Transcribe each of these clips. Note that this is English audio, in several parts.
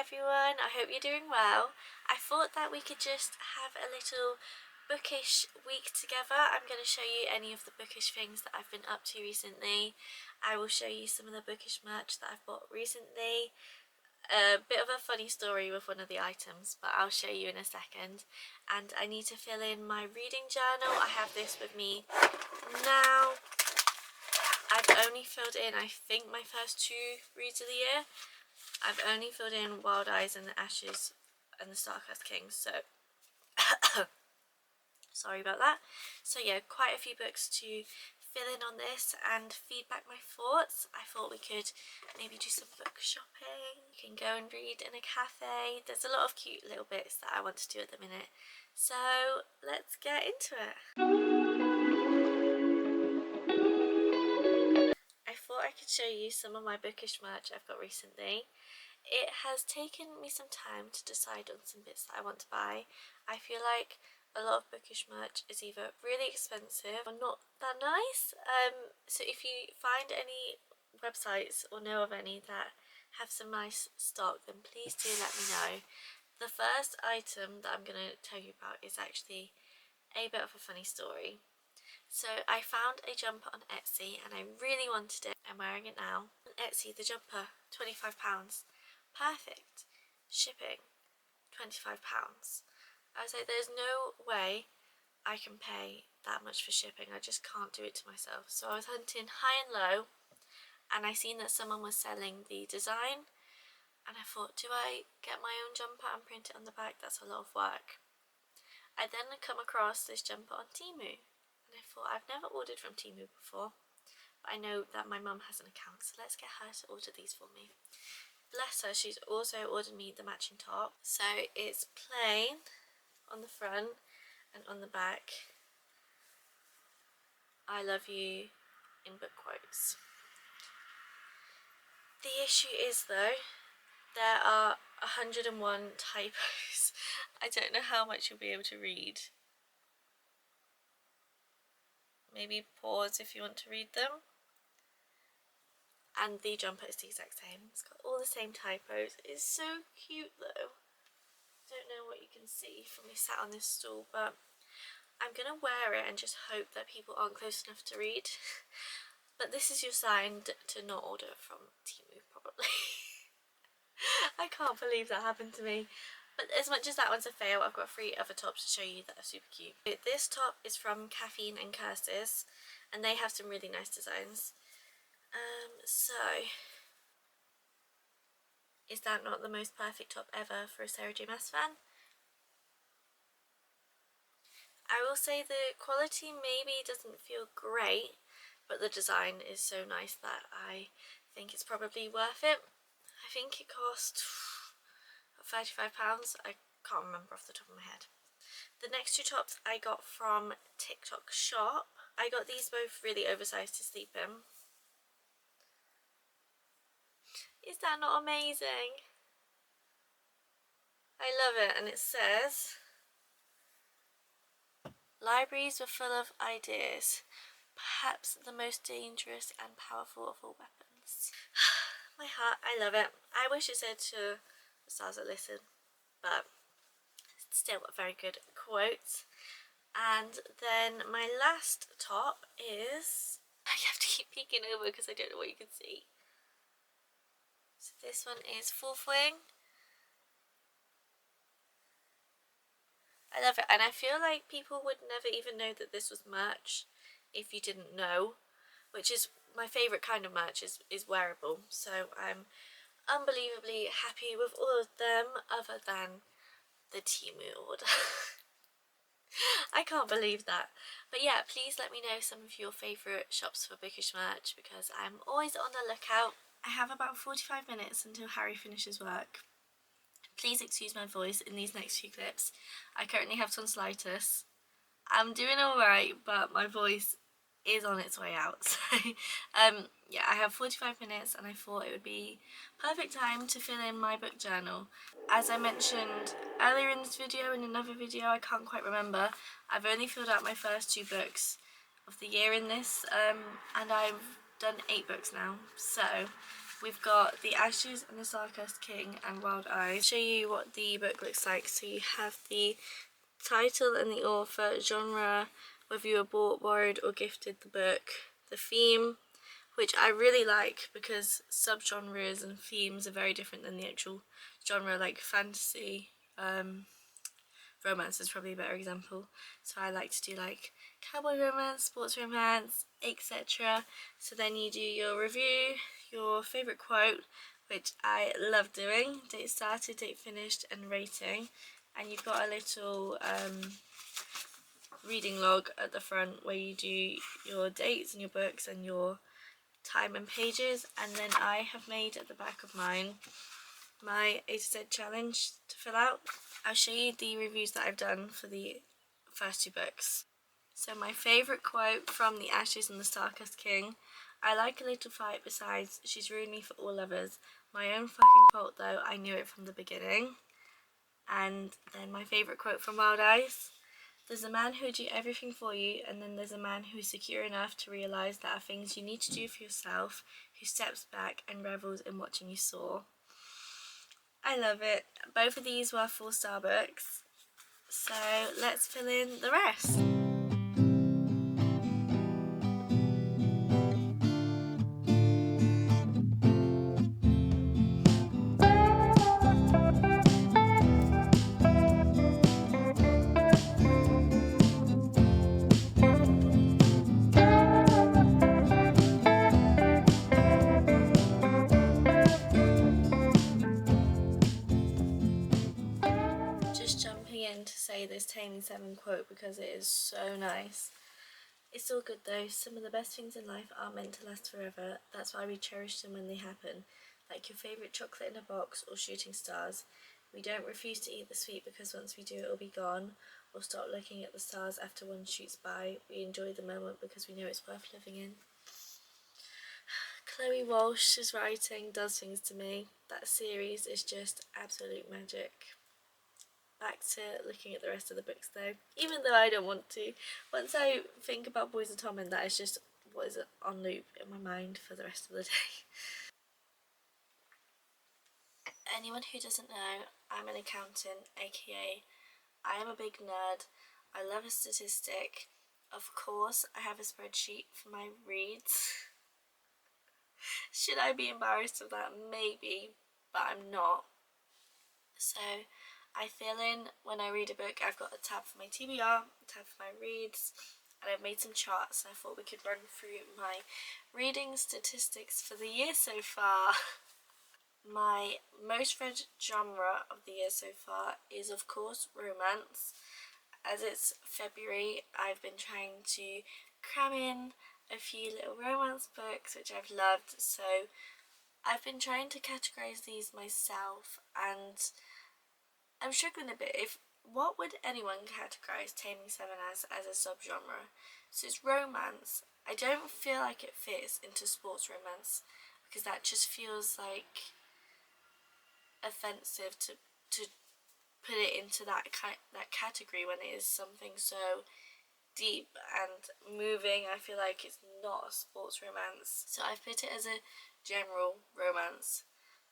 everyone, I hope you're doing well. I thought that we could just have a little bookish week together. I'm going to show you any of the bookish things that I've been up to recently. I will show you some of the bookish merch that I've bought recently. A bit of a funny story with one of the items, but I'll show you in a second. And I need to fill in my reading journal. I have this with me now. I've only filled in, I think, my first 2 reads of the year. I've only filled in Wild Eyes and the Ashes and the Starcast Kings, so sorry about that. So yeah, quite a few books to fill in on this and feedback my thoughts. I thought we could maybe do some book shopping. You can go and read in a cafe. There's a lot of cute little bits that I want to do at the minute. So let's get into it. I thought I could show you some of my bookish merch I've got recently. It has taken me some time to decide on some bits that I want to buy. I feel like a lot of bookish merch is either really expensive or not that nice. So if you find any websites or know of any that have some nice stock, then please do let me know. The first item that I'm going to tell you about is actually a bit of a funny story. So I found a jumper on Etsy and I really wanted it. I'm wearing it now. On Etsy, the jumper, £25. Perfect. Shipping, £25. I was like, there's no way I can pay that much for shipping. I just can't do it to myself. So I was hunting high and low, and I seen that someone was selling the design, and I thought, do I get my own jumper and print it on the back? That's a lot of work. I then come across this jumper on Temu, and I thought, I've never ordered from Temu before, but I know that my mum has an account, so let's get her to order these for me. Bless her, she's also ordered me the matching top. So it's plain on the front and on the back, I love you in book quotes. The issue is though, there are 101 typos. I don't know how much you'll be able to read. Maybe pause if you want to read them. And the jumper is the exact same. It's got all the same typos. It's so cute though. I don't know what you can see from me sat on this stool, but I'm gonna wear it and just hope that people aren't close enough to read. But this is your sign to not order from Temu, probably. I can't believe that happened to me. But as much as that one's a fail, I've got 3 other tops to show you that are super cute. This top is from Caffeine and Curses, and they have some really nice designs. So, is that not the most perfect top ever for a Sarah J Maas fan? I will say the quality maybe doesn't feel great, but the design is so nice that I think it's probably worth it. I think it cost £35, I can't remember off the top of my head. The next 2 tops I got from TikTok Shop. I got these both really oversized to sleep in. Is that not amazing? I love it, and it says, libraries were full of ideas, perhaps the most dangerous and powerful of all weapons. My heart, I love it. I wish it said to the stars that listen, but it's still a very good quote. And then my last top is, I have to keep peeking over because I don't know what you can see. So this one is Fourth Wing. I love it, and I feel like people would never even know that this was merch if you didn't know, which is my favourite kind of merch, is wearable. So I'm unbelievably happy with all of them, other than the Temu order. I can't believe that. But yeah, please let me know some of your favourite shops for bookish merch, because I'm always on the lookout. I have about 45 minutes until Harry finishes work. Please excuse my voice in these next few clips. I currently have tonsillitis. I'm doing alright, but my voice is on its way out. So yeah, I have 45 minutes and I thought it would be perfect time to fill in my book journal. As I mentioned earlier in this video, in another video, I can't quite remember, I've only filled out my first 2 books of the year in this, and I've done 8 books now. So we've got The Ashes and the Stardust King and Wild Eyes. I'll show you what the book looks like. So you have the title and the author, genre, whether you were bought, borrowed or gifted the book, the theme, which I really like because subgenres and themes are very different than the actual genre, like fantasy. Romance is probably a better example. So I like to do like cowboy romance, sports romance, etc. So then you do your review, your favourite quote, which I love doing, date started, date finished and rating. And you've got a little reading log at the front where you do your dates and your books and your time and pages. And then I have made at the back of mine my A to Z challenge to fill out. I'll show you the reviews that I've done for the first two books. So my favourite quote from The Ashes and the Stardust King: I like a little fight, besides she's ruined me for all lovers. My own fucking fault though, I knew it from the beginning. And then my favourite quote from Wild Eyes: there's a man who would do everything for you, and then there's a man who is secure enough to realise there are things you need to do for yourself, who steps back and revels in watching you soar. I love it. Both of these were 4-star books, so let's fill in the rest. Just jumping in to say this Taming 7 quote because it is so nice. It's all good though, some of the best things in life aren't meant to last forever, that's why we cherish them when they happen, like your favourite chocolate in a box or shooting stars. We don't refuse to eat the sweet because once we do it'll be gone, or stop looking at the stars after one shoots by. We enjoy the moment because we know it's worth living in. Chloe Walsh's writing does things to me. That series is just absolute magic. Back to looking at the rest of the books though, even though I don't want to. Once I think about Boys of Tom, and that is just what is on loop in my mind for the rest of the day. Anyone who doesn't know, I'm an accountant, aka I am a big nerd. I love a statistic. Of course, I have a spreadsheet for my reads. Should I be embarrassed of that? Maybe, but I'm not. So I fill in when I read a book. I've got a tab for my TBR, a tab for my reads, and I've made some charts, and I thought we could run through my reading statistics for the year so far. My most read genre of the year so far is of course romance. As it's February, I've been trying to cram in a few little romance books which I've loved, so I've been trying to categorise these myself, and I'm struggling a bit. What would anyone categorise Taming 7 as a subgenre? So it's romance. I don't feel like it fits into sports romance because that just feels like offensive to put it into that category when it is something so deep and moving. I feel like it's not a sports romance, so I've put it as a general romance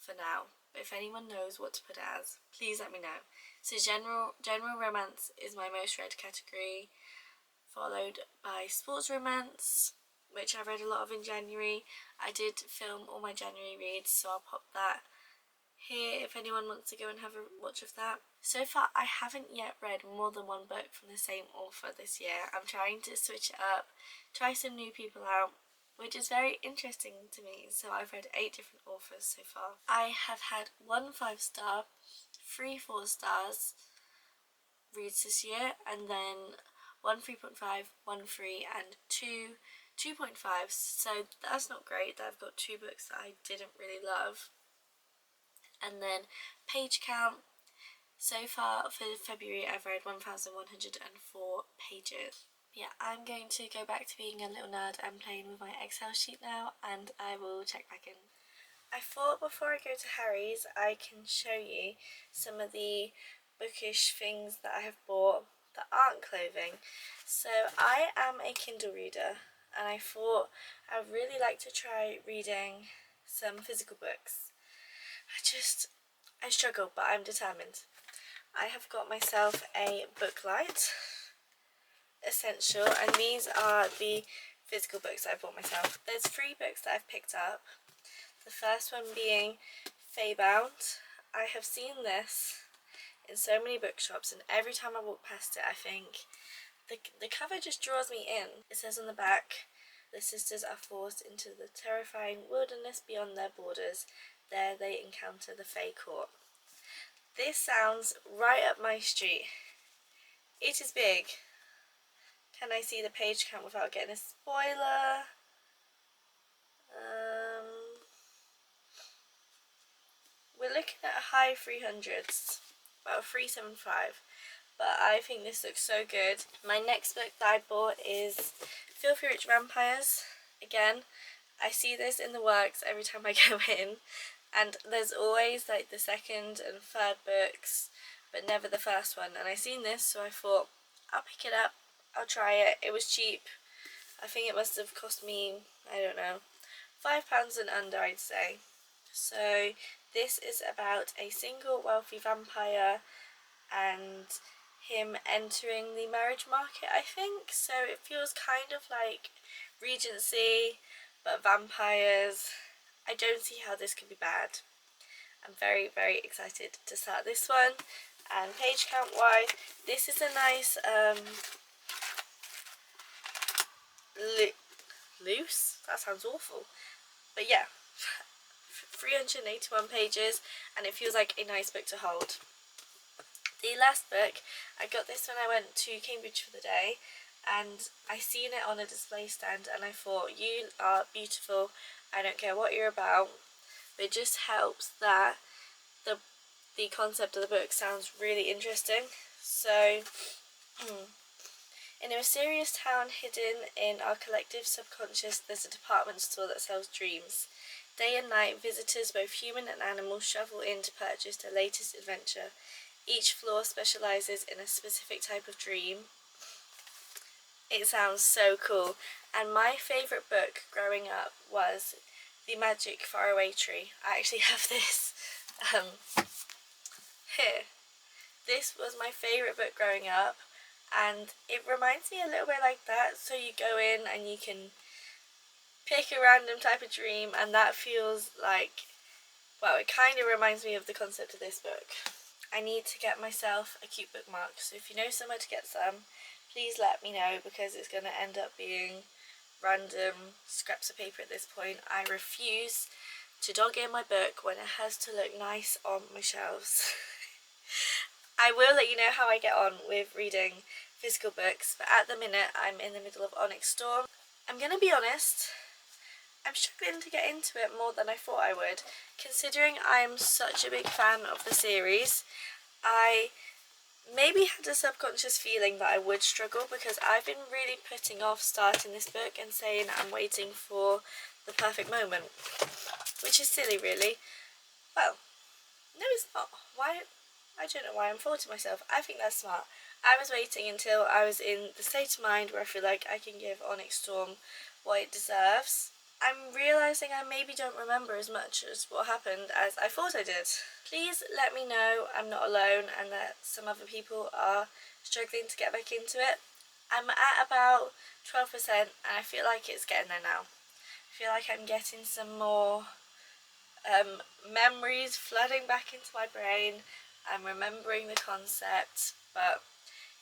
for now. But if anyone knows what to put it as, please let me know. So general romance is my most read category, followed by sports romance, which I read a lot of in January. I did film all my January reads, so I'll pop that here if anyone wants to go and have a watch of that. So far I haven't yet read more than one book from the same author this year. I'm trying to switch it up, try some new people out, which is very interesting to me. So I've read 8 different authors so far. I have had 1 5-star, 3 4-stars reads this year, and then 1 3.5, 1 3 and 2 2.5. So that's not great that I've got 2 books that I didn't really love. And then page count, so far for February I've read 1,104 pages. Yeah, I'm going to go back to being a little nerd and playing with my Excel sheet now, and I will check back in. I thought before I go to Harry's I can show you some of the bookish things that I have bought that aren't clothing. So I am a Kindle reader, and I thought I'd really like to try reading some physical books. I struggle, but I'm determined. I have got myself a book light, essential, and these are the physical books that I bought myself. There's 3 books that I've picked up. The first one being Faybound. I have seen this in so many bookshops, and every time I walk past it I think the cover just draws me in. It says on the back, the sisters are forced into the terrifying wilderness beyond their borders. There they encounter the Fae Court. This sounds right up my street. It is big. Can I see the page count without getting a spoiler? We're looking at a high 300s, about 375, but I think this looks so good. My next book that I bought is Filthy Rich Vampires. Again, I see this in the works every time I go in, and there's always like the second and third books, but never the first one, and I seen this, so I thought I'll pick it up, I'll try it. It was cheap. I think it must have cost me, I don't know, £5 and under, I'd say. So this is about a single wealthy vampire and him entering the marriage market, I think. So it feels kind of like Regency, but vampires. I don't see how this could be bad. I'm very, very excited to start this one. And page count wise, this is a nice loose? That sounds awful. But yeah, 381 pages, and it feels like a nice book to hold. The last book, I got this when I went to Cambridge for the day, and I seen it on a display stand, and I thought, you are beautiful, I don't care what you're about, but it just helps that the concept of the book sounds really interesting. So, in a mysterious town hidden in our collective subconscious, there's a department store that sells dreams. Day and night, visitors, both human and animal, shovel in to purchase their latest adventure. Each floor specialises in a specific type of dream. It sounds so cool. And my favourite book growing up was The Magic Faraway Tree. I actually have this here. This was my favourite book growing up, and it reminds me a little bit like that. So you go in and you can pick a random type of dream, and that feels like, well, it kind of reminds me of the concept of this book. I need to get myself a cute bookmark, so if you know somewhere to get some, please let me know, because it's going to end up being random scraps of paper at this point. I refuse to dog in my book when it has to look nice on my shelves. I will let you know how I get on with reading physical books, but at the minute I'm in the middle of Onyx Storm. I'm going to be honest, I'm struggling to get into it more than I thought I would, considering I'm such a big fan of the series. I maybe had a subconscious feeling that I would struggle, because I've been really putting off starting this book and saying I'm waiting for the perfect moment, which is silly really. Well, no it's not. Why? I don't know why I'm faulting myself. I think that's smart. I was waiting until I was in the state of mind where I feel like I can give Onyx Storm what it deserves. I'm realising I maybe don't remember as much as what happened as I thought I did. Please let me know I'm not alone and that some other people are struggling to get back into it. I'm at about 12% and I feel like it's getting there now. I feel like I'm getting some more memories flooding back into my brain. I'm remembering the concept, but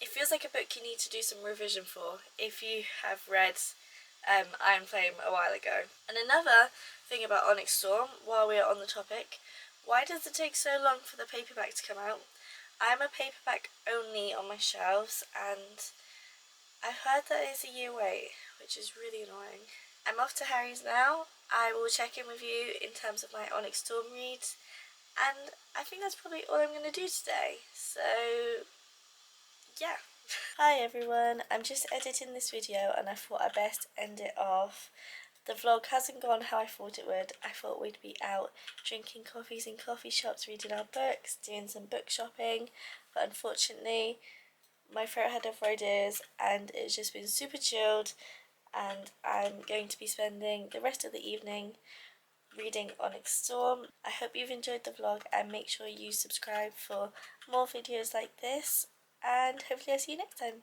it feels like a book you need to do some revision for if you have read Iron Flame a while ago. And another thing about Onyx Storm, while we are on the topic, why does it take so long for the paperback to come out? I'm a paperback only on my shelves, and I've heard that it's a year wait, which is really annoying. I'm off to Harry's now. I will check in with you in terms of my Onyx Storm reads, and I think that's probably all I'm going to do today. So, yeah. Hi everyone, I'm just editing this video and I thought I'd best end it off. The vlog hasn't gone how I thought it would. I thought we'd be out drinking coffees in coffee shops, reading our books, doing some book shopping, but unfortunately my throat had other ideas and it's just been super chilled, and I'm going to be spending the rest of the evening reading Onyx Storm. I hope you've enjoyed the vlog, and make sure you subscribe for more videos like this, and hopefully I'll see you next time.